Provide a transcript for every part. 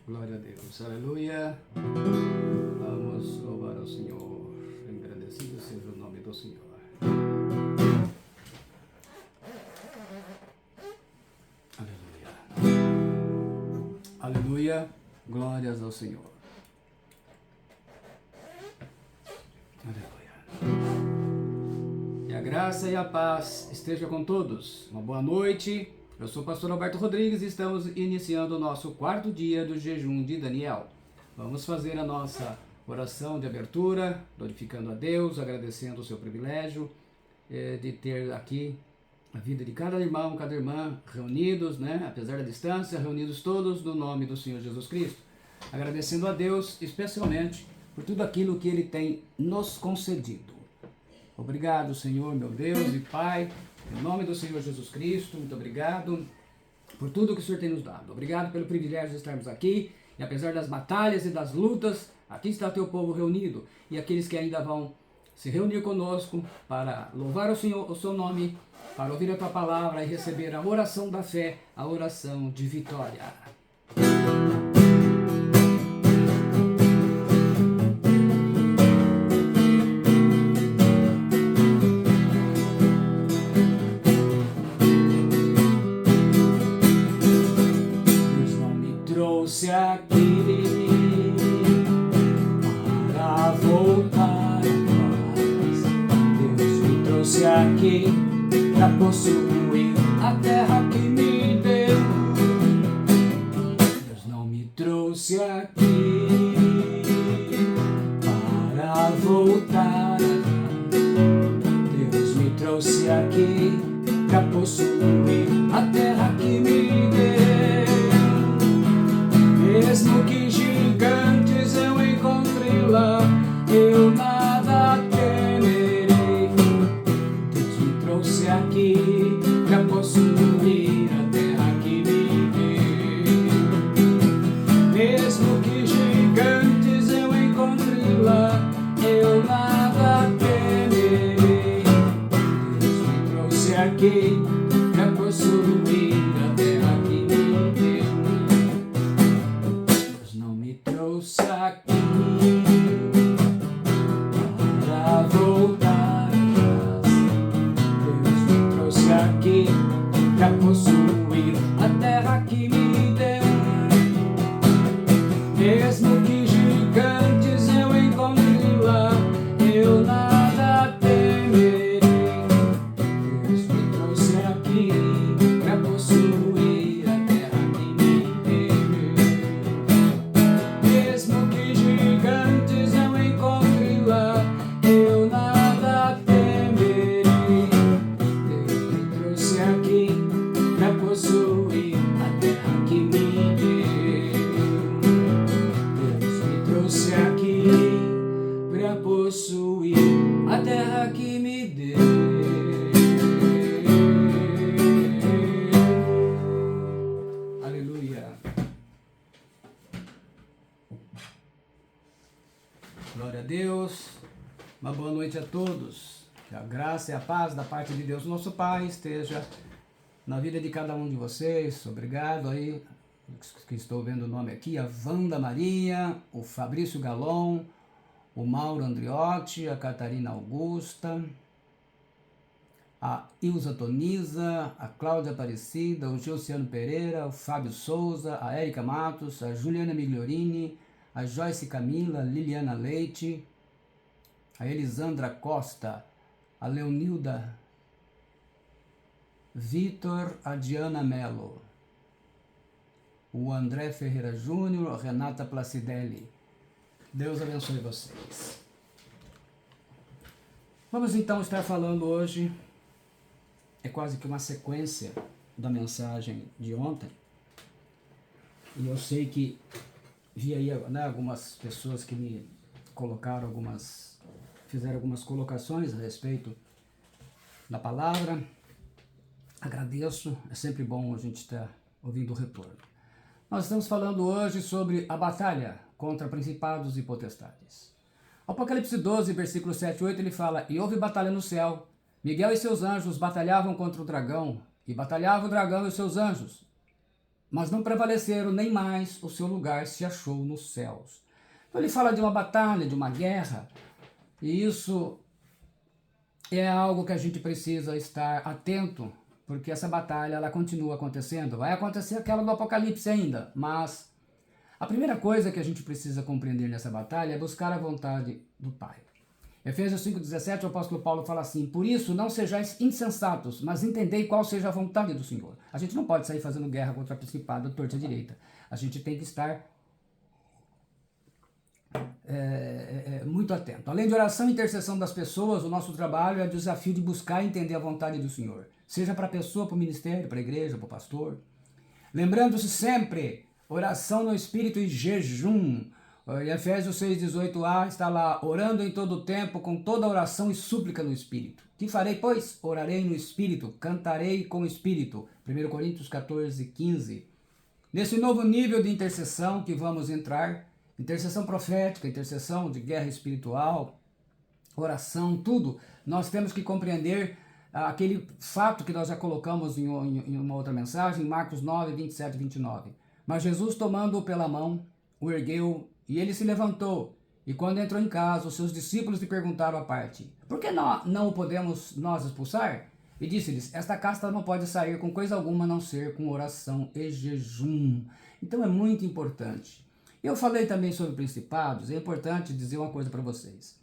Glória a Deus, aleluia. Vamos louvar ao Senhor. Engrandecido seja o nome do Senhor. Aleluia. Aleluia. Glórias ao Senhor. Aleluia. E a graça e a paz esteja com todos. Uma boa noite. Eu sou o pastor Alberto Rodrigues e estamos iniciando o nosso quarto dia do jejum de Daniel. Vamos fazer a nossa oração de abertura, glorificando a Deus, agradecendo o seu privilégio de ter aqui a vida de cada irmão, cada irmã reunidos, apesar da distância, reunidos todos no nome do Senhor Jesus Cristo. Agradecendo a Deus especialmente por tudo aquilo que Ele tem nos concedido. Obrigado, Senhor, meu Deus e Pai. Em nome do Senhor Jesus Cristo, muito obrigado por tudo que o Senhor tem nos dado. Obrigado pelo privilégio de estarmos aqui. E apesar das batalhas e das lutas, aqui está teu povo reunido. E aqueles que ainda vão se reunir conosco para louvar o Senhor, o seu nome, para ouvir a tua palavra e receber a oração da fé, a oração de vitória. Trouxe aqui para voltar atrás. Deus me trouxe aqui para possuir a terra que me deu. Deus não me trouxe aqui para voltar atrás. Deus me trouxe aqui para possuir a terra que me deu. Mesmo que gigantes eu encontre lá, eu nada temerei. Deus me trouxe aqui para possuir a terra que me deu. Mesmo que gigantes eu encontre lá, eu nada temerei. Deus me trouxe aqui para possuir a terra que me deu. Trouxe aqui para voltar atrás. Deus me trouxe aqui para possuir a terra que me deu. Mesmo que gigantes eu encontre lá, eu nada temerei. Deus me trouxe aqui para possuir a terra que me deu. Mesmo que gigantes eu encontre lá, eu nada temerei. Deus me trouxe aqui para possuir a terra que me deu. Deus me trouxe aqui para possuir a terra que me deu. Aleluia. Glória a Deus, uma boa noite a todos, que a graça e a paz da parte de Deus, nosso Pai, esteja na vida de cada um de vocês. Obrigado aí, que estou vendo o nome aqui, a Wanda Maria, o Fabrício Galon, o Mauro Andriotti, a Catarina Augusta, a Ilza Toniza, a Cláudia Aparecida, o Gilciano Pereira, o Fábio Souza, a Érica Matos, a Juliana Migliorini, a Joyce Camila, Liliana Leite, a Elisandra Costa, a Leonilda Vitor, a Diana Mello, o André Ferreira Júnior, a Renata Placidelli. Deus abençoe vocês. Vamos então estar falando hoje, é quase que uma sequência da mensagem de ontem, e eu sei que vi aí algumas pessoas que me colocaram fizeram algumas colocações a respeito da palavra. Agradeço, é sempre bom a gente estar ouvindo o retorno. Nós estamos falando hoje sobre a batalha contra principados e potestades. Apocalipse 12, versículo 7 e 8, ele fala: E houve batalha no céu, Miguel e seus anjos batalhavam contra o dragão, e batalhava o dragão e os seus anjos. mas não prevaleceram, nem mais o seu lugar se achou nos céus. Então ele fala de uma batalha, de uma guerra, e isso é algo que a gente precisa estar atento, porque essa batalha ela continua acontecendo. Vai acontecer aquela do Apocalipse ainda, mas a primeira coisa que a gente precisa compreender nessa batalha é buscar a vontade do Pai. Efésios 5,17, o apóstolo Paulo fala assim: por isso não sejais insensatos, mas entendei qual seja a vontade do Senhor. A gente não pode sair fazendo guerra contra a principado, torta e direita. A gente tem que estar muito atento. Além de oração e intercessão das pessoas, o nosso trabalho é o desafio de buscar e entender a vontade do Senhor. Seja para a pessoa, para o ministério, para a igreja, para o pastor. Lembrando-se sempre, oração no Espírito e jejum. Em Efésios 6,18a está lá, orando em todo o tempo, com toda oração e súplica no Espírito. Que farei, pois? Orarei no Espírito, cantarei com o Espírito. 1 Coríntios 14,15. Nesse novo nível de intercessão que vamos entrar, intercessão profética, intercessão de guerra espiritual, oração, tudo, nós temos que compreender aquele fato que nós já colocamos em uma outra mensagem, Marcos 9, 27 e 29. Mas Jesus, tomando-o pela mão, o ergueu, e ele se levantou. E quando entrou em casa, os seus discípulos lhe perguntaram à parte: por que não o podemos nós expulsar? E disse-lhes: esta casta não pode sair com coisa alguma a não ser com oração e jejum. Então é muito importante. Eu falei também sobre principados. É importante dizer uma coisa para vocês.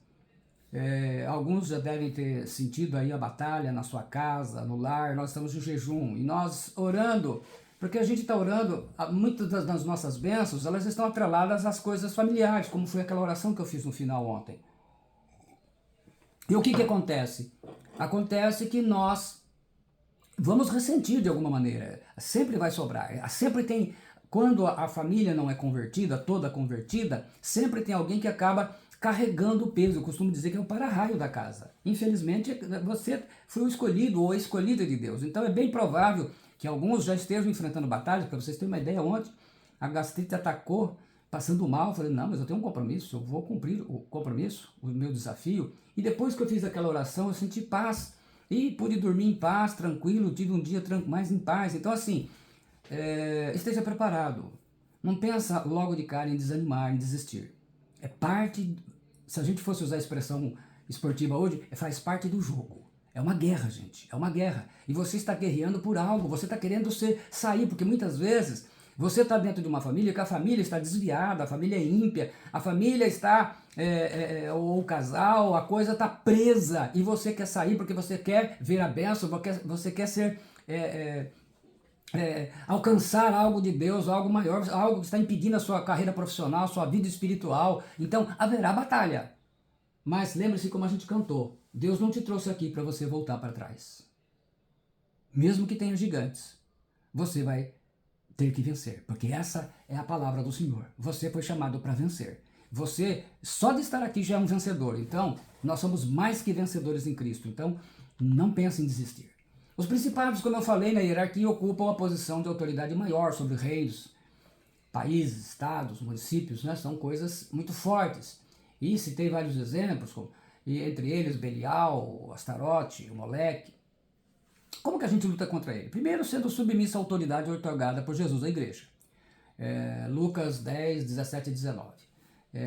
Alguns já devem ter sentido aí a batalha na sua casa, no lar. Nós estamos em jejum e nós orando, porque a gente está orando, muitas das nossas bênçãos, elas estão atreladas às coisas familiares, como foi aquela oração que eu fiz no final ontem. E o que acontece? Acontece que nós vamos ressentir de alguma maneira, sempre vai sobrar, sempre tem, quando a família não é convertida, toda convertida, sempre tem alguém que acaba carregando o peso. Eu costumo dizer que é o para-raio da casa. Infelizmente, você foi o escolhido ou a escolhida de Deus. Então é bem provável que alguns já estejam enfrentando batalhas. Para vocês terem uma ideia, ontem a gastrite atacou, passando mal. Eu falei, não, mas eu tenho um compromisso, eu vou cumprir o compromisso, o meu desafio. E depois que eu fiz aquela oração, eu senti paz. E pude dormir em paz, tranquilo, tive um dia mais em paz. Então assim, esteja preparado. Não pensa logo de cara em desanimar, em desistir. É parte, se a gente fosse usar a expressão esportiva hoje, faz parte do jogo. É uma guerra, gente, é uma guerra. E você está guerreando por algo, você está querendo sair, porque muitas vezes você está dentro de uma família que a família está desviada, a família é ímpia, a família está, ou o casal, a coisa está presa, e você quer sair porque você quer ver a bênção, você quer ser... alcançar algo de Deus, algo maior, algo que está impedindo a sua carreira profissional, sua vida espiritual. Então haverá batalha. Mas lembre-se como a gente cantou: Deus não te trouxe aqui para você voltar para trás. Mesmo que tenha gigantes, você vai ter que vencer, porque essa é a palavra do Senhor. Você foi chamado para vencer. Você, só de estar aqui, já é um vencedor. Então, nós somos mais que vencedores em Cristo. Então, não pense em desistir. Os principados, como eu falei, na hierarquia ocupam a posição de autoridade maior sobre reinos, países, estados, municípios, né? São coisas muito fortes. E citei vários exemplos, e entre eles Belial, Astarote, o Moleque. Como que a gente luta contra ele? Primeiro, sendo submissa à autoridade otorgada por Jesus à igreja. Lucas 10, 17 e 19.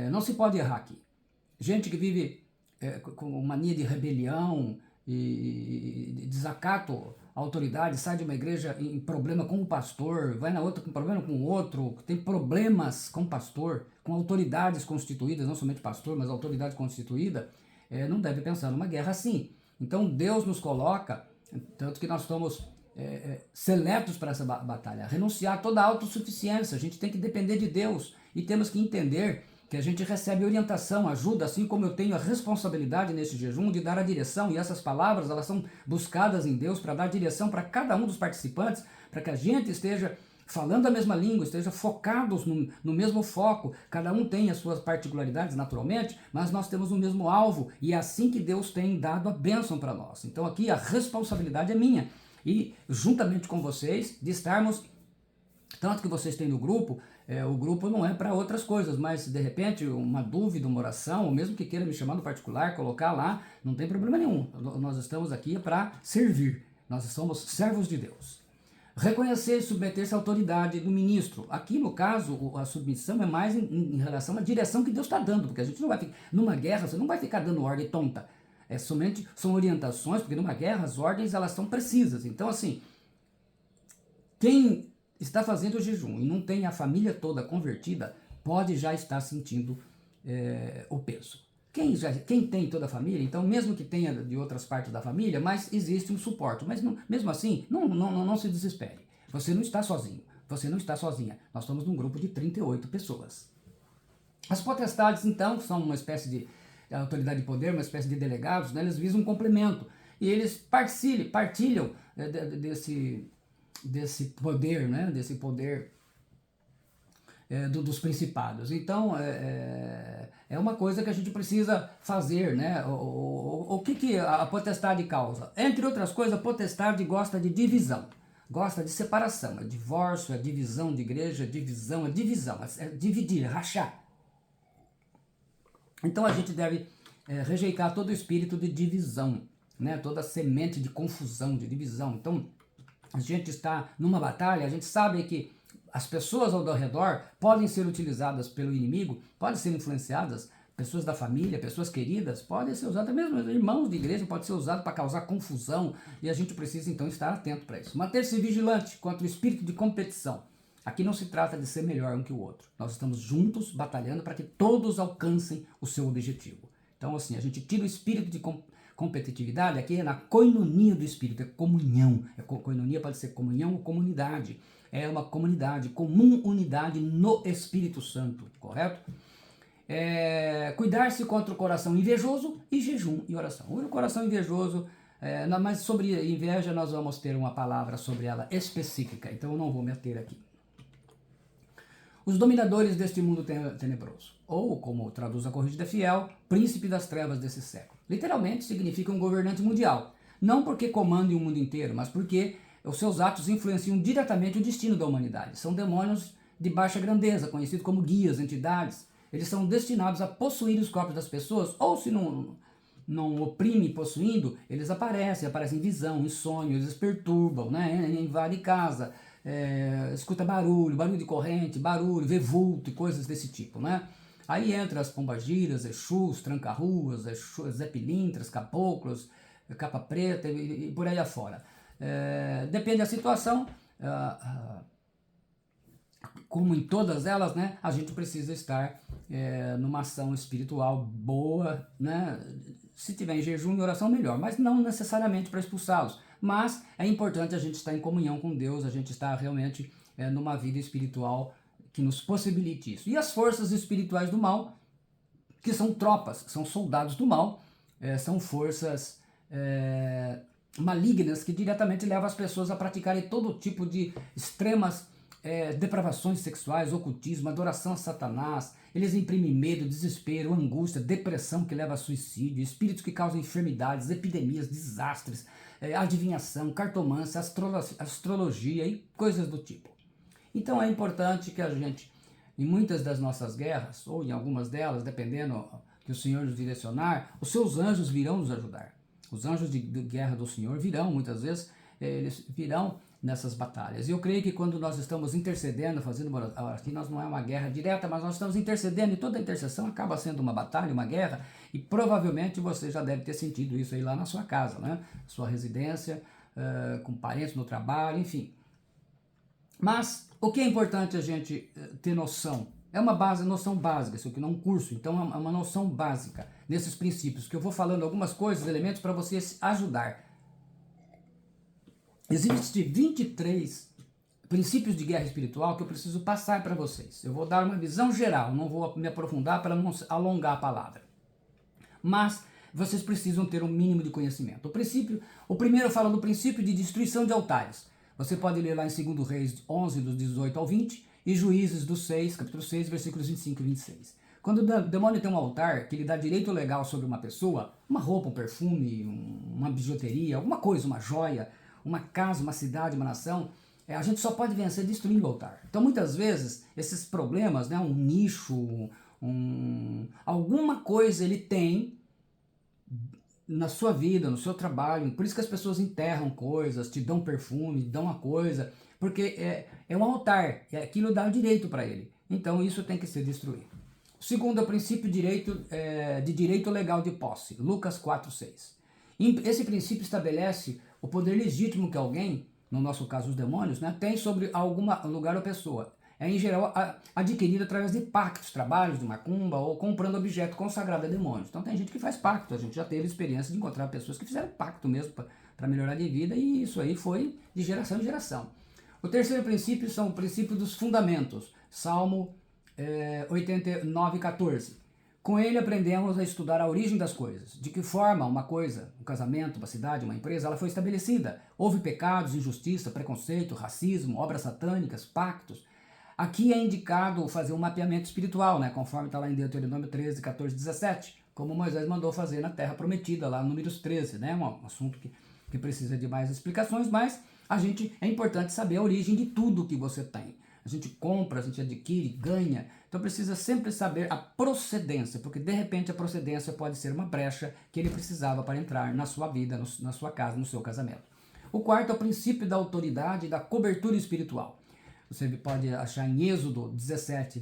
Não se pode errar aqui. Gente que vive com mania de rebelião e desacato à autoridade, sai de uma igreja em problema com o pastor, vai na outra com problema com o outro, tem problemas com o pastor, com autoridades constituídas, não somente pastor, mas autoridade constituída, não deve pensar numa guerra assim. Então Deus nos coloca, tanto que nós estamos seletos para essa batalha, renunciar a toda a autossuficiência. A gente tem que depender de Deus e temos que entender que a gente recebe orientação, ajuda, assim como eu tenho a responsabilidade nesse jejum de dar a direção, e essas palavras elas são buscadas em Deus para dar direção para cada um dos participantes, para que a gente esteja falando a mesma língua, esteja focados no mesmo foco. Cada um tem as suas particularidades naturalmente, mas nós temos o mesmo alvo, e é assim que Deus tem dado a bênção para nós. Então aqui a responsabilidade é minha, e juntamente com vocês, de estarmos, tanto que vocês têm no grupo, o grupo não é para outras coisas, mas de repente uma dúvida, uma oração, ou mesmo que queira me chamar no particular, colocar lá, não tem problema nenhum. Nós estamos aqui para servir, nós somos servos de Deus. Reconhecer e submeter-se à autoridade do ministro. Aqui, no caso, a submissão é mais em relação à direção que Deus está dando, porque a gente não vai ficar, numa guerra, você não vai ficar dando ordem tonta. Somente são orientações, porque numa guerra as ordens elas são precisas. Então, assim, quem está fazendo o jejum e não tem a família toda convertida, pode já estar sentindo o peso. Quem tem toda a família, então mesmo que tenha de outras partes da família, mas existe um suporte. Mas não, mesmo assim, não se desespere. Você não está sozinho, você não está sozinha. Nós estamos num grupo de 38 pessoas. As potestades, então, são uma espécie de autoridade de poder, uma espécie de delegados, né? Eles visam um complemento. E eles partilham desse poder, né? Desse poder dos principados. Então, é uma coisa que a gente precisa fazer, né? O que a potestade causa? Entre outras coisas, a potestade gosta de divisão, gosta de separação, é divórcio, é divisão de igreja, é divisão, é dividir, é rachar. Então a gente deve rejeitar todo o espírito de divisão, né? Toda semente de confusão, de divisão. Então, a gente está numa batalha, a gente sabe que as pessoas ao redor podem ser utilizadas pelo inimigo, podem ser influenciadas, pessoas da família, pessoas queridas, podem ser usadas, mesmo irmãos de igreja, pode ser usado para causar confusão, e a gente precisa então estar atento para isso. Manter-se vigilante contra o espírito de competição. Aqui não se trata de ser melhor um que o outro. Nós estamos juntos batalhando para que todos alcancem o seu objetivo. Então, assim, a gente tira o espírito de competitividade, aqui é na coinonia do espírito, é comunhão. Coinonia pode ser comunhão ou comunidade. É uma comunidade, comum unidade no Espírito Santo, correto? Cuidar-se contra o coração invejoso e jejum e oração. O coração invejoso, mas sobre inveja nós vamos ter uma palavra sobre ela específica, então eu não vou meter aqui. Os dominadores deste mundo tenebroso, ou como traduz a Corrigida Fiel, príncipe das trevas desse século. Literalmente significa um governante mundial, não porque comandem o mundo inteiro, mas porque os seus atos influenciam diretamente o destino da humanidade. São demônios de baixa grandeza, conhecidos como guias, entidades. Eles são destinados a possuir os corpos das pessoas, ou se não oprime possuindo, eles aparecem em visão, em sonho, eles perturbam, né? Invadem casa, escuta barulho de corrente, barulho, vê vulto e coisas desse tipo, né? Aí entra as pombagiras, exus, tranca-ruas, Zé Pilintras, caboclos, capa preta e por aí afora. Depende da situação, como em todas elas, né, a gente precisa estar numa ação espiritual boa, né? Se tiver em jejum e oração, melhor, mas não necessariamente para expulsá-los. Mas é importante a gente estar em comunhão com Deus, a gente estar realmente numa vida espiritual que nos possibilite isso. E as forças espirituais do mal, que são tropas, são soldados do mal, são forças malignas que diretamente levam as pessoas a praticarem todo tipo de extremas depravações sexuais, ocultismo, adoração a Satanás. Eles imprimem medo, desespero, angústia, depressão que leva a suicídio, espíritos que causam enfermidades, epidemias, desastres, adivinhação, cartomância, astrologia e coisas do tipo. Então é importante que a gente, em muitas das nossas guerras, ou em algumas delas, dependendo que o Senhor nos direcionar, os seus anjos virão nos ajudar. Os anjos de guerra do Senhor virão, muitas vezes, eles virão nessas batalhas. E eu creio que quando nós estamos intercedendo, aqui nós não é uma guerra direta, mas nós estamos intercedendo, e toda intercessão acaba sendo uma batalha, uma guerra, e provavelmente você já deve ter sentido isso aí lá na sua casa, né? Sua residência, com parentes no trabalho, enfim. Mas o que é importante a gente ter noção? É uma noção básica, isso aqui não é um curso, então é uma noção básica nesses princípios, que eu vou falando algumas coisas, elementos para você se ajudar. Existem 23 princípios de guerra espiritual que eu preciso passar para vocês. Eu vou dar uma visão geral, não vou me aprofundar para não alongar a palavra. Mas vocês precisam ter um mínimo de conhecimento. O primeiro fala do princípio de destruição de altares. Você pode ler lá em 2 Reis 11, dos 18 ao 20, e Juízes do 6, capítulo 6, versículos 25 e 26. Quando o demônio tem um altar que lhe dá direito legal sobre uma pessoa, uma roupa, um perfume, uma bijuteria, alguma coisa, uma joia, uma casa, uma cidade, uma nação, a gente só pode vencer destruindo o altar. Então, muitas vezes, esses problemas, né, um nicho, alguma coisa ele tem na sua vida, no seu trabalho, por isso que as pessoas enterram coisas, te dão perfume, dão uma coisa, porque é um altar, aquilo dá o direito para ele. Então isso tem que ser destruído. O segundo é o princípio de direito legal de posse, Lucas 4:6. Esse princípio estabelece o poder legítimo que alguém, no nosso caso os demônios, né, tem sobre algum lugar ou pessoa. É em geral adquirido através de pactos, trabalhos de macumba ou comprando objeto consagrado a demônios. Então tem gente que faz pacto, a gente já teve experiência de encontrar pessoas que fizeram pacto mesmo para melhorar de vida, e isso aí foi de geração em geração. O terceiro princípio são o princípio dos fundamentos, Salmo 89:14. Com ele aprendemos a estudar a origem das coisas, de que forma uma coisa, um casamento, uma cidade, uma empresa, ela foi estabelecida. Houve pecados, injustiça, preconceito, racismo, obras satânicas, pactos. Aqui é indicado fazer um mapeamento espiritual, né, conforme está lá em Deuteronômio 13, 14, 17, como Moisés mandou fazer na Terra Prometida, lá no Números 13, né, um assunto que precisa de mais explicações, mas é importante saber a origem de tudo que você tem. A gente compra, a gente adquire, ganha, então precisa sempre saber a procedência, porque de repente a procedência pode ser uma brecha que ele precisava para entrar na sua vida, na sua casa, no seu casamento. O quarto é o princípio da autoridade e da cobertura espiritual. Você pode achar em Êxodo 17,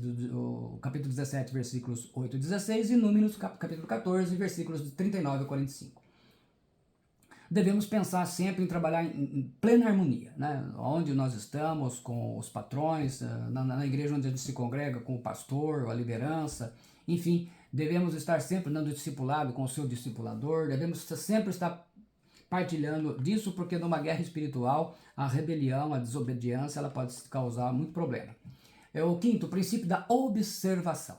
capítulo 17, versículos 8 e 16, e Números, capítulo 14, versículos de 39 a 45. Devemos pensar sempre em trabalhar em plena harmonia, né? Onde nós estamos com os patrões, na igreja onde a gente se congrega, com o pastor, a liderança, enfim, devemos estar sempre dando discipulado com o seu discipulador, devemos sempre estar partilhando disso, porque numa guerra espiritual, a rebelião, a desobediência, ela pode causar muito problema. O quinto, o princípio da observação.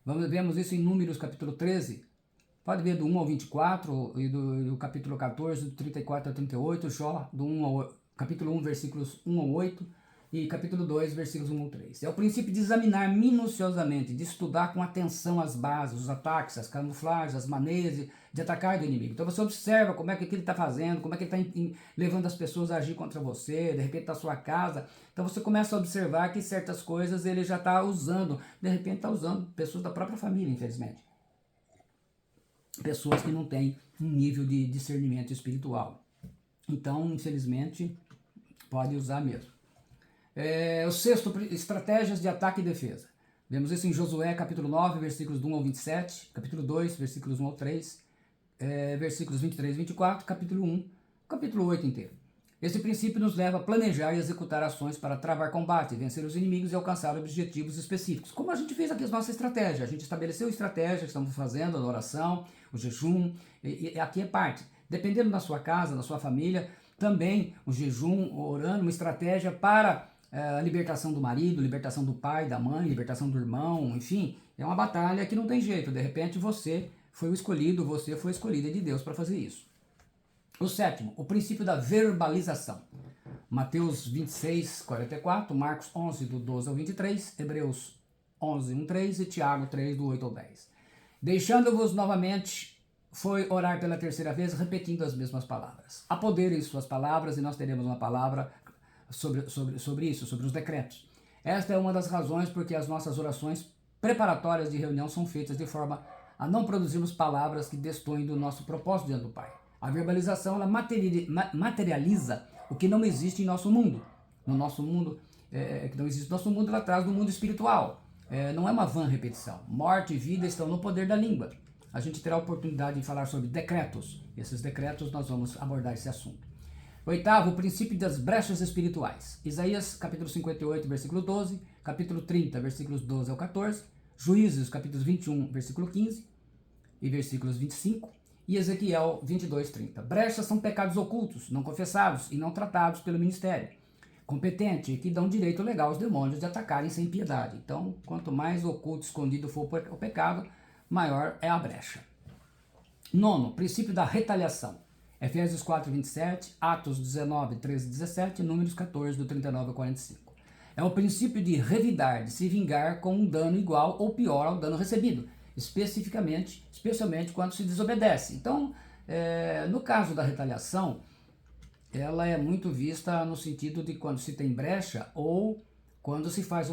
Vemos isso em Números capítulo 13, pode ver do 1 ao 24 e do capítulo 14, do 34 ao 38, Jó, capítulo 1, versículos 1 ao 8 e capítulo 2, versículos 1 ao 3. É o princípio de examinar minuciosamente, de estudar com atenção as bases, os ataques, as camuflagens, as maneiras de atacar do inimigo. Então você observa como é que ele está fazendo, como é que ele está levando as pessoas a agir contra você, de repente na sua casa. Então você começa a observar que certas coisas ele já está usando, de repente está usando pessoas da própria família, infelizmente. Pessoas que não têm um nível de discernimento espiritual. Então, infelizmente, pode usar mesmo. O sexto, estratégias de ataque e defesa. Vemos isso em Josué, capítulo 9, versículos 1 ao 27, capítulo 2, versículos 1 ao 3, versículos 23 e 24, capítulo 1, capítulo 8 inteiro. Esse princípio nos leva a planejar e executar ações para travar combate, vencer os inimigos e alcançar objetivos específicos. Como a gente fez aqui a nossa estratégia. A gente estabeleceu estratégia que estamos fazendo, a oração, o jejum, e aqui é parte. Dependendo da sua casa, da sua família, também o jejum, orando, uma estratégia para a libertação do marido, libertação do pai, da mãe, libertação do irmão, enfim. É uma batalha que não tem jeito. De repente você foi escolhida de Deus para fazer isso. O sétimo, o princípio da verbalização. Mateus 26, 44, Marcos 11, do 12 ao 23, Hebreus 11, 1, 3 e Tiago 3, do 8 ao 10. Deixando-vos novamente, foi orar pela terceira vez, repetindo as mesmas palavras. Há poder em suas palavras, e nós teremos uma palavra sobre isso, sobre os decretos. Esta é uma das razões porque as nossas orações preparatórias de reunião são feitas de forma a não produzirmos palavras que destoem do nosso propósito diante do Pai. A verbalização ela materializa o que não existe em nosso mundo. No nosso mundo, que não existe no nosso mundo, ela traz do mundo espiritual. Não é uma vã repetição. Morte e vida estão no poder da língua. A gente terá a oportunidade de falar sobre decretos. Esses decretos nós vamos abordar esse assunto. Oitavo, o princípio das brechas espirituais. Isaías, capítulo 58, versículo 12, capítulo 30, versículos 12 ao 14, Juízes, capítulo 21, versículo 15 e versículos 25, e Ezequiel 22, 30. Brechas são pecados ocultos, não confessados e não tratados pelo ministério competente, que dão direito legal aos demônios de atacarem sem piedade. Então, quanto mais oculto, escondido for o pecado, maior é a brecha. Nono, princípio da retaliação. Efésios 4, 27, Atos 19, 13 e 17, Números 14, do 39 ao 45. É o princípio de revidar, de se vingar com um dano igual ou pior ao dano recebido, especialmente quando se desobedece. Então, no caso da retaliação, ela é muito vista no sentido de quando se tem brecha ou quando se faz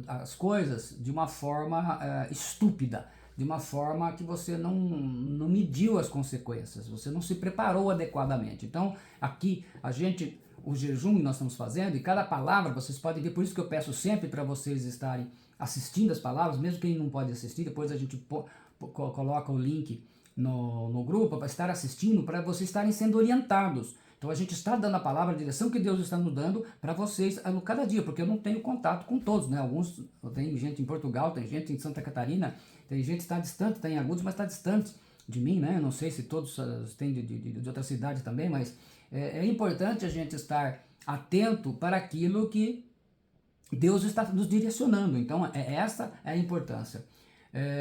as coisas de uma forma estúpida, de uma forma que você não mediu as consequências, você não se preparou adequadamente. Então, aqui, o jejum que nós estamos fazendo, e cada palavra, vocês podem ver, por isso que eu peço sempre para vocês estarem assistindo as palavras, mesmo quem não pode assistir, depois a gente coloca o link no grupo para estar assistindo, para vocês estarem sendo orientados. Então a gente está dando a palavra, a direção que Deus está nos dando para vocês a cada dia, porque eu não tenho contato com todos, né? Alguns, tem gente em Portugal, tem gente em Santa Catarina, tem gente que está distante, está em Agudos, mas está distante de mim, né? Eu não sei se todos têm de outra cidade também, mas é importante a gente estar atento para aquilo que Deus está nos direcionando. Então essa é a importância.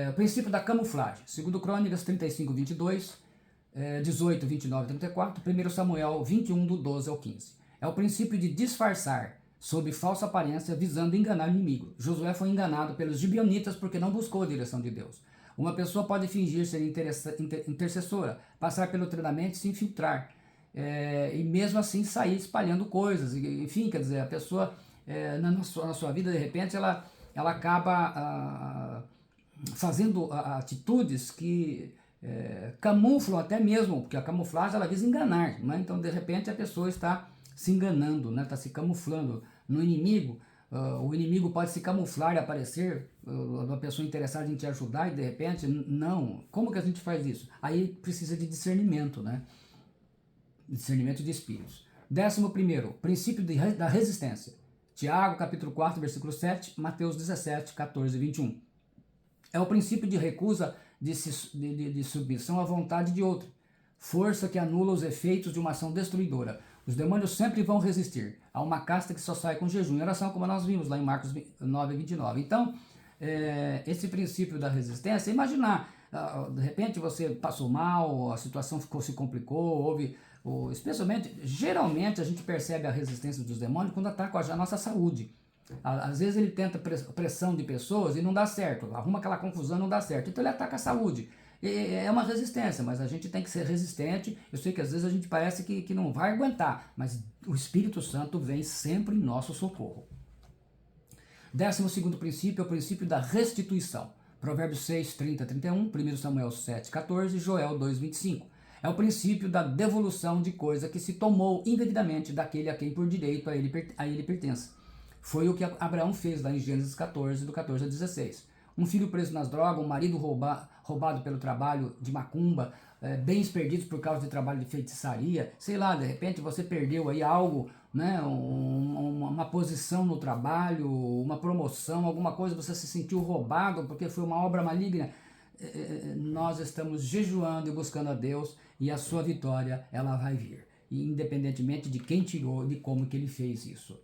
O princípio da camuflagem, segundo Crônicas 35, 22, 18, 29, 34, 1 Samuel 21, do 12 ao 15. É o princípio de disfarçar sob falsa aparência, visando enganar o inimigo. Josué foi enganado pelos gibeonitas porque não buscou a direção de Deus. Uma pessoa pode fingir ser intercessora, passar pelo treinamento e se infiltrar, e mesmo assim sair espalhando coisas. Enfim, quer dizer, a pessoa na sua vida, de repente, ela acaba fazendo atitudes que camuflam até mesmo, porque a camuflagem ela visa enganar, né? Então de repente a pessoa está se enganando, né? Está se camuflando no inimigo. O inimigo pode se camuflar e aparecer uma pessoa interessada em te ajudar e de repente não. Como que a gente faz isso? Aí precisa de discernimento, né? Discernimento de espíritos. 11º, princípio da resistência. Tiago, capítulo 4, versículo 7, Mateus 17, 14 e 21. É o princípio de recusa de submissão à vontade de outro, força que anula os efeitos de uma ação destruidora. Os demônios sempre vão resistir a uma casta que só sai com jejum e oração, como nós vimos lá em Marcos 9, 29. Então, esse princípio da resistência, imaginar, de repente você passou mal, a situação se complicou, especialmente, geralmente a gente percebe a resistência dos demônios quando ataca a nossa saúde. Às vezes ele tenta pressão de pessoas e não dá certo, arruma aquela confusão e não dá certo, então ele ataca a saúde. É uma resistência, mas a gente tem que ser resistente. Eu sei que às vezes a gente parece que não vai aguentar, mas o Espírito Santo vem sempre em nosso socorro. 12º princípio é o princípio da restituição. Provérbios 6, 30, 31, 1 Samuel 7, 14, Joel 2, 25. É o princípio da devolução de coisa que se tomou indevidamente daquele a quem por direito a ele pertence. Foi o que Abraão fez lá em Gênesis 14, do 14 a 16. Um filho preso nas drogas, um marido roubado pelo trabalho de macumba, bens perdidos por causa de trabalho de feitiçaria, sei lá, de repente você perdeu aí algo, né, uma posição no trabalho, uma promoção, alguma coisa, você se sentiu roubado porque foi uma obra maligna. Nós estamos jejuando e buscando a Deus e a sua vitória, ela vai vir, independentemente de quem tirou, de como que ele fez isso.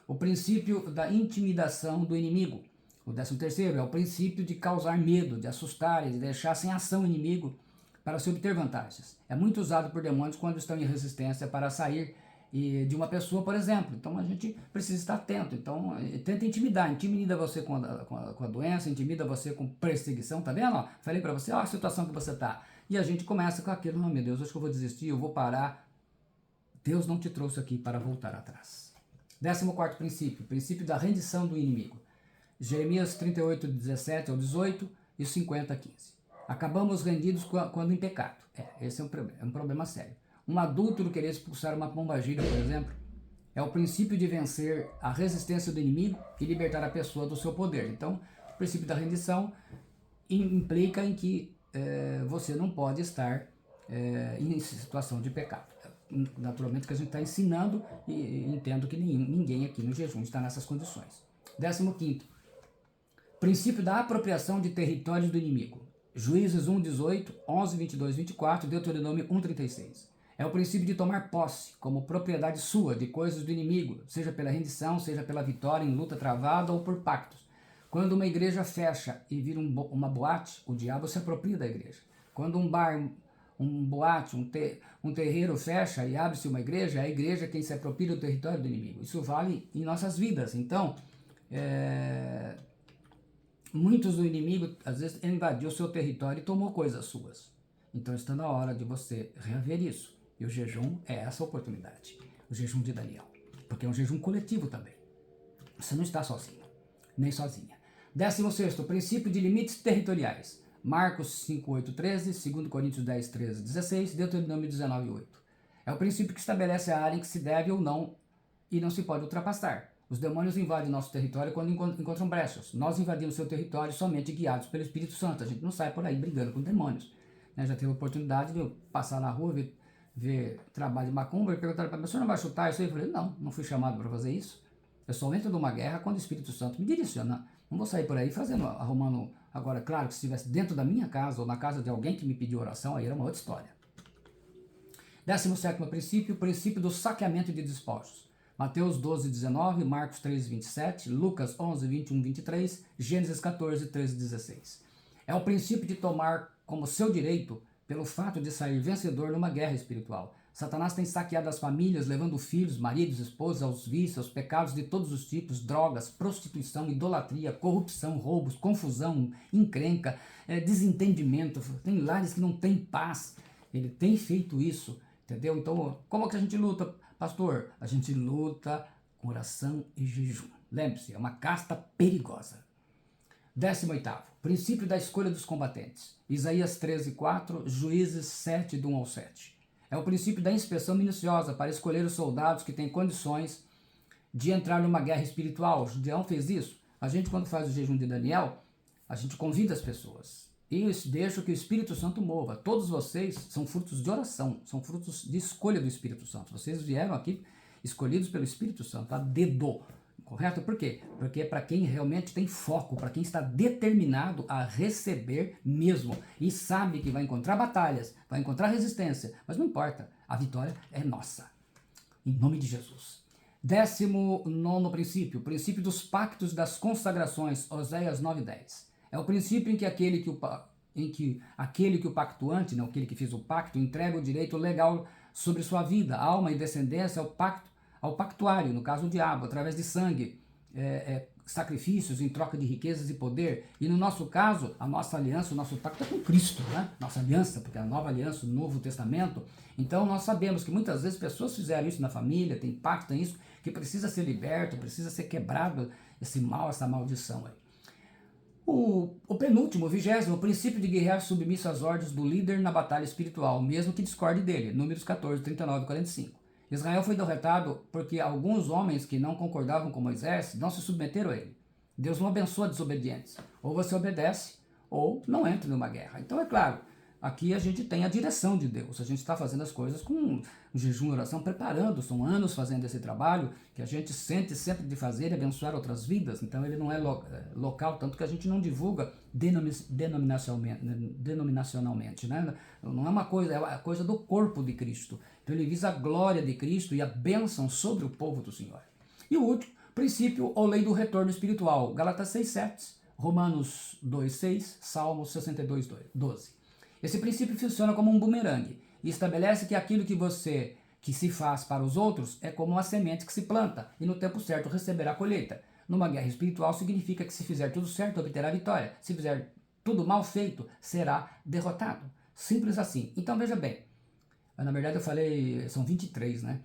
O princípio da intimidação do inimigo. O 13º é o princípio de causar medo, de assustar e de deixar sem ação o inimigo para se obter vantagens. É muito usado por demônios quando estão em resistência para sair de uma pessoa, por exemplo. Então a gente precisa estar atento. Então tenta intimidar, intimida você com a doença, intimida você com perseguição, tá vendo? Ó, falei para você, ó, a situação que você está. E a gente começa com aquilo, oh meu Deus, acho que eu vou desistir, eu vou parar. Deus não te trouxe aqui para voltar atrás. 14º princípio, princípio da rendição do inimigo. Jeremias 38, 17 ao 18 e 50, 15. Acabamos rendidos quando em pecado. Esse é um problema sério. Um adúltero querer expulsar uma pombagira, por exemplo, é o princípio de vencer a resistência do inimigo e libertar a pessoa do seu poder. Então, o princípio da rendição implica em que você não pode estar em situação de pecado. Naturalmente que a gente está ensinando e entendo que ninguém aqui no jejum está nessas condições. 15º, princípio da apropriação de territórios do inimigo. Juízes 1, 18, 11, 22, 24, Deuteronômio 1, 36. É o princípio de tomar posse como propriedade sua de coisas do inimigo, seja pela rendição, seja pela vitória em luta travada ou por pactos. Quando uma igreja fecha e vira uma boate, o diabo se apropria da igreja. Quando um bar, um boate, um terreiro fecha e abre-se uma igreja, é a igreja quem se apropria do território do inimigo. Isso vale em nossas vidas. Então, muitos do inimigo, às vezes, invadiu o seu território e tomou coisas suas. Então está na hora de você reaver isso. E o jejum é essa oportunidade. O jejum de Daniel. Porque é um jejum coletivo também. Você não está sozinho, nem sozinha. 16º, princípio de limites territoriais. Marcos 5, 8, 13, 2 Coríntios 10, 13, 16, Deuteronômio 19, 8. É o princípio que estabelece a área em que se deve ou não e não se pode ultrapassar. Os demônios invadem nosso território quando encontram brechas. Nós invadimos seu território somente guiados pelo Espírito Santo. A gente não sai por aí brigando com demônios. Né? Já teve a oportunidade de eu passar na rua, ver trabalho de macumba e perguntaram para mim: o senhor não vai chutar isso aí? Eu falei: não fui chamado para fazer isso. Eu só entro numa guerra quando o Espírito Santo me direciona. Não vou sair por aí arrumando. Agora, claro que se estivesse dentro da minha casa ou na casa de alguém que me pediu oração, aí era uma outra história. 17º princípio, o princípio do saqueamento de despojos. Mateus 12, 19, Marcos 3, 27, Lucas 11, 21, 23, Gênesis 14, 13, 16. É o princípio de tomar como seu direito pelo fato de sair vencedor numa guerra espiritual. Satanás tem saqueado as famílias, levando filhos, maridos, esposas aos vícios, aos pecados de todos os tipos, drogas, prostituição, idolatria, corrupção, roubos, confusão, encrenca, desentendimento. Tem lares que não tem paz. Ele tem feito isso, entendeu? Então, como que a gente luta, pastor? A gente luta com oração e jejum. Lembre-se, é uma casta perigosa. 18º, princípio da escolha dos combatentes. Isaías 13, 4, Juízes 7, do 1 ao 7. É o princípio da inspeção minuciosa para escolher os soldados que têm condições de entrar numa guerra espiritual. O Gideão fez isso. A gente, quando faz o jejum de Daniel, a gente convida as pessoas e deixa que o Espírito Santo mova. Todos vocês são frutos de oração, são frutos de escolha do Espírito Santo. Vocês vieram aqui escolhidos pelo Espírito Santo, a dedo. Correto? Por quê? Porque é para quem realmente tem foco, para quem está determinado a receber mesmo e sabe que vai encontrar batalhas, vai encontrar resistência, mas não importa, a vitória é nossa. Em nome de Jesus. 19º princípio, o princípio dos pactos das consagrações, Oséias 9:10. É o princípio em que aquele que o pactuante, não, aquele que fez o pacto, entrega o direito legal sobre sua vida, alma e descendência ao pactuário, no caso o diabo, através de sangue, sacrifícios em troca de riquezas e poder. E no nosso caso, a nossa aliança, o nosso pacto é com Cristo, né? Nossa aliança, porque é a nova aliança, o Novo Testamento. Então nós sabemos que muitas vezes pessoas fizeram isso na família, tem pacto, tem isso, que precisa ser liberto, precisa ser quebrado esse mal, essa maldição aí. O penúltimo, o 20º, o princípio de guerrear submisso às ordens do líder na batalha espiritual, mesmo que discorde dele, Números 14, 39 e 45. Israel foi derrotado porque alguns homens que não concordavam com Moisés não se submeteram a ele. Deus não abençoa desobedientes. Ou você obedece, ou não entra numa guerra. Então, é claro, aqui a gente tem a direção de Deus. A gente está fazendo as coisas com jejum e oração, preparando. São anos fazendo esse trabalho que a gente sente sempre de fazer e abençoar outras vidas. Então, ele não é local, tanto que a gente não divulga denominacionalmente. Né? Não é uma coisa, é a coisa do corpo de Cristo. Então, ele visa a glória de Cristo e a bênção sobre o povo do Senhor. E o último princípio, ou lei do retorno espiritual, Gálatas 6:7, Romanos 2:6, Salmos 62:12. Esse princípio funciona como um bumerangue e estabelece que aquilo que se faz para os outros é como uma semente que se planta e no tempo certo receberá a colheita. Numa guerra espiritual significa que se fizer tudo certo, obterá vitória. Se fizer tudo mal feito, será derrotado. Simples assim. Então veja bem, na verdade eu falei, são 23, né?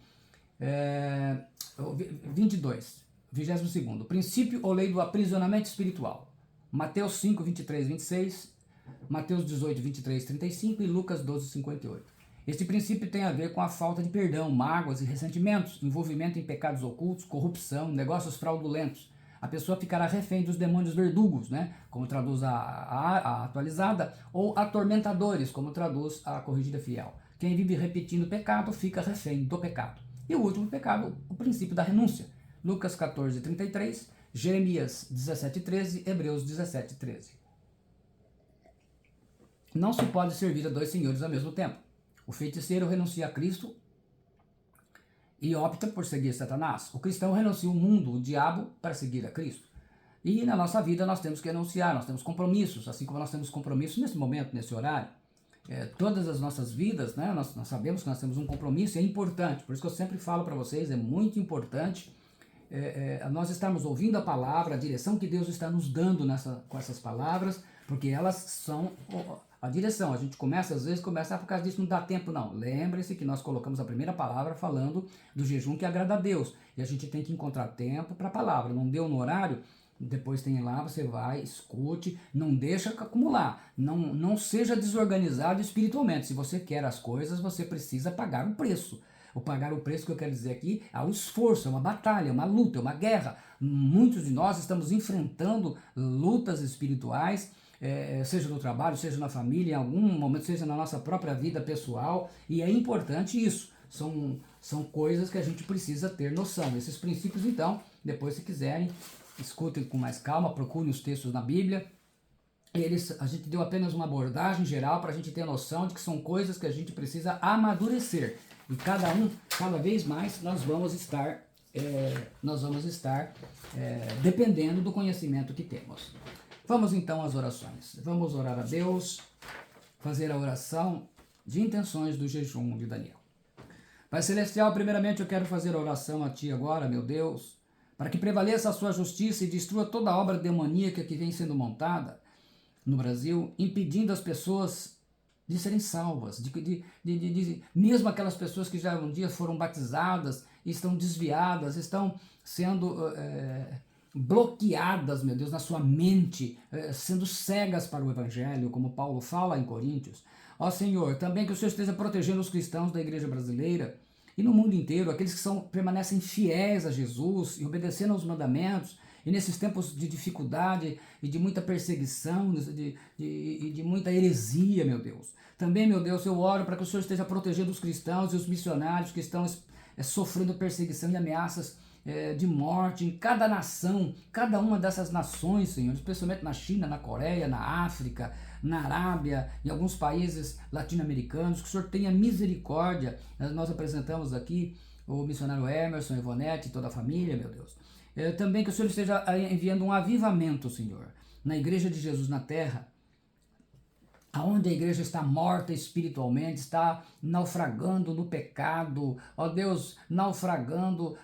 22, 22º, princípio ou lei do aprisionamento espiritual. Mateus 5, 23, 26, Mateus 18, 23, 35 e Lucas 12, 58. Este princípio tem a ver com a falta de perdão, mágoas e ressentimentos, envolvimento em pecados ocultos, corrupção, negócios fraudulentos. A pessoa ficará refém dos demônios verdugos, né? Como traduz a atualizada, ou atormentadores, como traduz a corrigida fiel. Quem vive repetindo pecado fica refém do pecado. E o último pecado, o princípio da renúncia. Lucas 14, 33, Jeremias 17, 13, Hebreus 17, 13. Não se pode servir a dois senhores ao mesmo tempo. O feiticeiro renuncia a Cristo e opta por seguir Satanás. O cristão renuncia o mundo, o diabo, para seguir a Cristo. E na nossa vida nós temos que renunciar, nós temos compromissos, assim como nós temos compromissos nesse momento, nesse horário. Todas as nossas vidas, né, nós sabemos que nós temos um compromisso, é importante, por isso que eu sempre falo para vocês, é muito importante nós estarmos ouvindo a palavra, a direção que Deus está nos dando com essas palavras, porque elas são a direção. A gente às vezes começa, por causa disso não dá tempo, não. Lembre-se que nós colocamos a primeira palavra falando do jejum que agrada a Deus, e a gente tem que encontrar tempo para a palavra. Não deu no horário, Depois tem lá, você vai, escute, não deixa acumular, não seja desorganizado espiritualmente. Se você quer as coisas, você precisa pagar o preço. O pagar o preço que eu quero dizer aqui é o esforço, é uma batalha, é uma luta, é uma guerra. Muitos de nós estamos enfrentando lutas espirituais, seja no trabalho, seja na família, em algum momento, seja na nossa própria vida pessoal, e é importante isso. São coisas que a gente precisa ter noção. Esses princípios, então, depois se quiserem, escutem com mais calma, procurem os textos na Bíblia. A gente deu apenas uma abordagem geral para a gente ter noção de que são coisas que a gente precisa amadurecer. E cada vez mais, nós vamos estar dependendo do conhecimento que temos. Vamos então às orações. Vamos orar a Deus, fazer a oração de intenções do jejum de Daniel. Pai Celestial, primeiramente eu quero fazer a oração a Ti agora, meu Deus, para que prevaleça a Sua justiça e destrua toda a obra demoníaca que vem sendo montada no Brasil, impedindo as pessoas de serem salvas, mesmo aquelas pessoas que já um dia foram batizadas, estão desviadas, estão sendo bloqueadas, meu Deus, na sua mente, sendo cegas para o Evangelho, como Paulo fala em Coríntios. Ó Senhor, também que o Senhor esteja protegendo os cristãos da igreja brasileira e no mundo inteiro, aqueles que permanecem fiéis a Jesus e obedecendo aos mandamentos, e nesses tempos de dificuldade e de muita perseguição e de muita heresia, meu Deus. Também, meu Deus, eu oro para que o Senhor esteja protegendo os cristãos e os missionários que estão sofrendo perseguição e ameaças de morte em cada nação, cada uma dessas nações, Senhor, especialmente na China, na Coreia, na África, na Arábia, em alguns países latino-americanos, que o Senhor tenha misericórdia. Nós apresentamos aqui o missionário Emerson, Ivonete e toda a família, meu Deus. Também que o Senhor esteja enviando um avivamento, Senhor, na igreja de Jesus na terra, aonde a igreja está morta espiritualmente, está naufragando no pecado, ó Deus, naufragando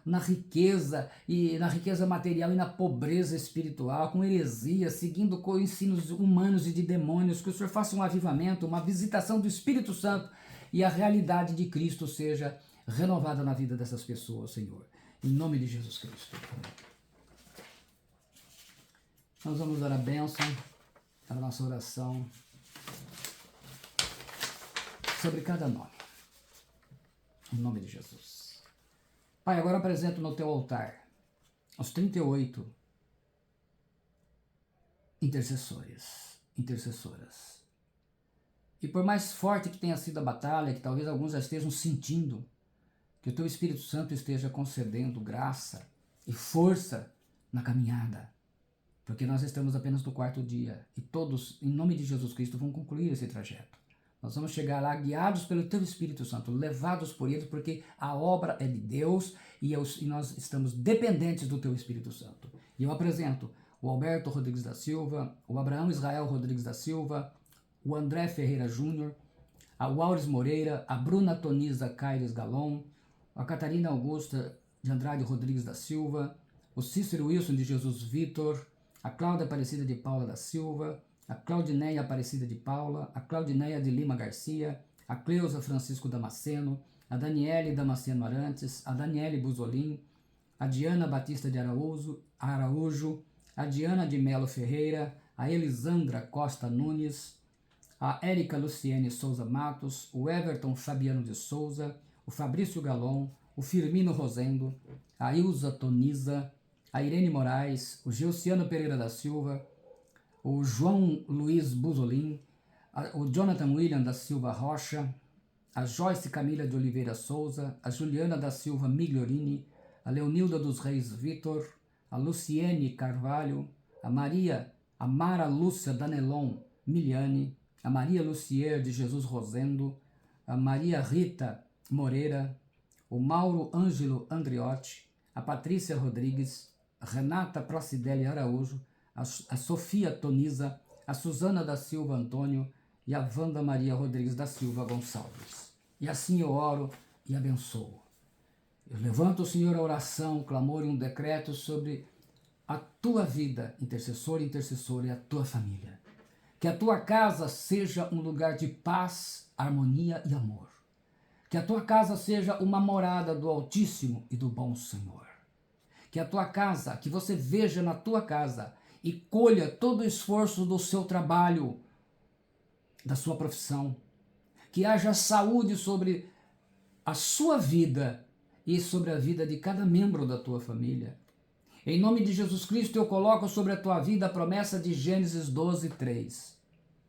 na riqueza, e na riqueza material e na pobreza espiritual, com heresia, seguindo com ensinos humanos e de demônios, que o Senhor faça um avivamento, uma visitação do Espírito Santo e a realidade de Cristo seja renovada na vida dessas pessoas, Senhor. Em nome de Jesus Cristo. Nós vamos dar a bênção para a nossa oração sobre cada nome. Em nome de Jesus. Pai, agora apresento no teu altar os 38 intercessoras. E por mais forte que tenha sido a batalha, que talvez alguns já estejam sentindo, que o teu Espírito Santo esteja concedendo graça e força na caminhada, porque nós estamos apenas no 4º dia e todos, em nome de Jesus Cristo, vão concluir esse trajeto. Nós vamos chegar lá guiados pelo teu Espírito Santo, levados por ele, porque a obra é de Deus e nós estamos dependentes do teu Espírito Santo. E eu apresento o Alberto Rodrigues da Silva, o Abraão Israel Rodrigues da Silva, o André Ferreira Júnior, a Waures Moreira, a Bruna Toniza Caires Galon, a Catarina Augusta de Andrade Rodrigues da Silva, o Cícero Wilson de Jesus Vitor, a Cláudia Aparecida de Paula da Silva, a Claudineia Aparecida de Paula, a Claudineia de Lima Garcia, a Cleusa Francisco Damasceno, a Daniele Damasceno Arantes, a Daniele Buzolin, a Diana Batista de Araújo, a Diana de Melo Ferreira, a Elisandra Costa Nunes, a Érica Luciene Souza Matos, o Everton Fabiano de Souza, o Fabrício Galon, o Firmino Rosendo, a Ilza Toniza, a Irene Moraes, o Geuciano Pereira da Silva, o João Luiz Buzolin, o Jonathan William da Silva Rocha, a Joyce Camila de Oliveira Souza, a Juliana da Silva Migliorini, a Leonilda dos Reis Vitor, a Luciene Carvalho, a Mara Lúcia Danelon Miliani, a Maria Lucier de Jesus Rosendo, a Maria Rita Moreira, o Mauro Ângelo Andriotti, a Patrícia Rodrigues, a Renata Placidelli Araújo, a Sofia Toniza, a Suzana da Silva Antônio e a Wanda Maria Rodrigues da Silva Gonçalves. E assim eu oro e abençoo. Eu levanto, Senhor, a oração, o clamor e um decreto sobre a tua vida, intercessor e intercessora, e a tua família. Que a tua casa seja um lugar de paz, harmonia e amor. Que a tua casa seja uma morada do Altíssimo e do Bom Senhor. que a tua casa, que você veja na tua casa e colha todo o esforço do seu trabalho, da sua profissão. Que haja saúde sobre a sua vida e sobre a vida de cada membro da tua família. Em nome de Jesus Cristo, eu coloco sobre a tua vida a promessa de Gênesis 12:3.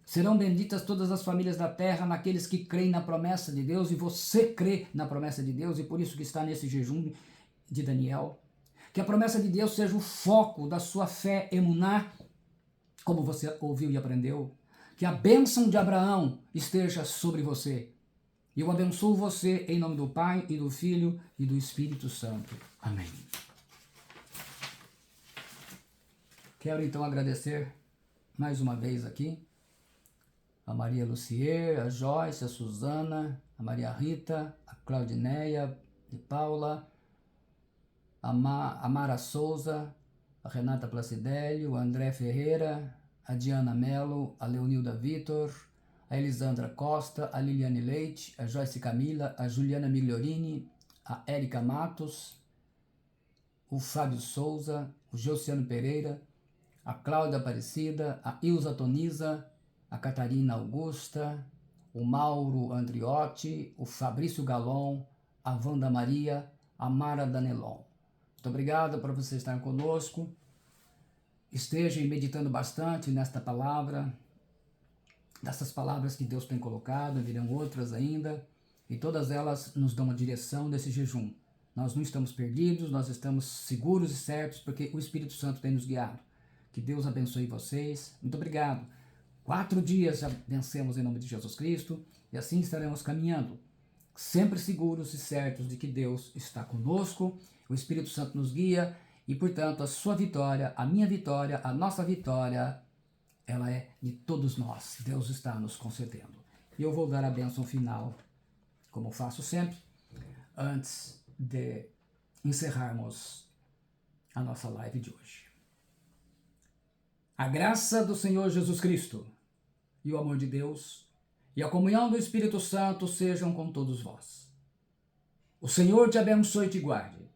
Serão benditas todas as famílias da terra naqueles que creem na promessa de Deus, e você crê na promessa de Deus, e por isso que está nesse jejum de Daniel. Que a promessa de Deus seja o foco da sua fé emuná, como você ouviu e aprendeu. Que a bênção de Abraão esteja sobre você. E eu abençoo você em nome do Pai, e do Filho, e do Espírito Santo. Amém. Quero então agradecer mais uma vez aqui a Maria Lucier, a Joyce, a Suzana, a Maria Rita, a Claudineia de Paula, a Mara Souza, a Renata Placidelli, o André Ferreira, a Diana Mello, a Leonilda Vitor, a Elisandra Costa, a Liliane Leite, a Joyce Camila, a Juliana Migliorini, a Érica Matos, o Fábio Souza, o Josiano Pereira, a Cláudia Aparecida, a Ilza Toniza, a Catarina Augusta, o Mauro Andriotti, o Fabrício Galon, a Wanda Maria, a Mara Danelon. Muito obrigado por você estar conosco. Estejam meditando bastante nesta palavra, dessas palavras que Deus tem colocado, virão outras ainda, e todas elas nos dão uma direção desse jejum. Nós não estamos perdidos, nós estamos seguros e certos, porque o Espírito Santo tem nos guiado. Que Deus abençoe vocês. Muito obrigado. 4 dias já vencemos em nome de Jesus Cristo, e assim estaremos caminhando, sempre seguros e certos de que Deus está conosco, o Espírito Santo nos guia, e portanto a sua vitória, a minha vitória, a nossa vitória, ela é de todos nós. Deus está nos concedendo. E eu vou dar a bênção final, como faço sempre, antes de encerrarmos a nossa live de hoje. A graça do Senhor Jesus Cristo e o amor de Deus e a comunhão do Espírito Santo sejam com todos vós. O Senhor te abençoe e te guarde.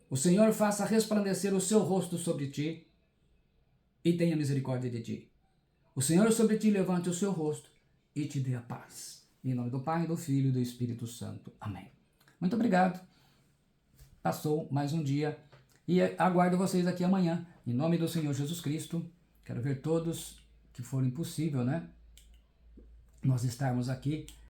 O Senhor faça resplandecer o seu rosto sobre ti e tenha misericórdia de ti. O Senhor sobre ti levante o seu rosto e te dê a paz. Em nome do Pai, do Filho e do Espírito Santo. Amém. Muito obrigado. Passou mais um dia e aguardo vocês aqui amanhã. Em nome do Senhor Jesus Cristo. Quero ver todos, que for impossível, né? Nós estarmos aqui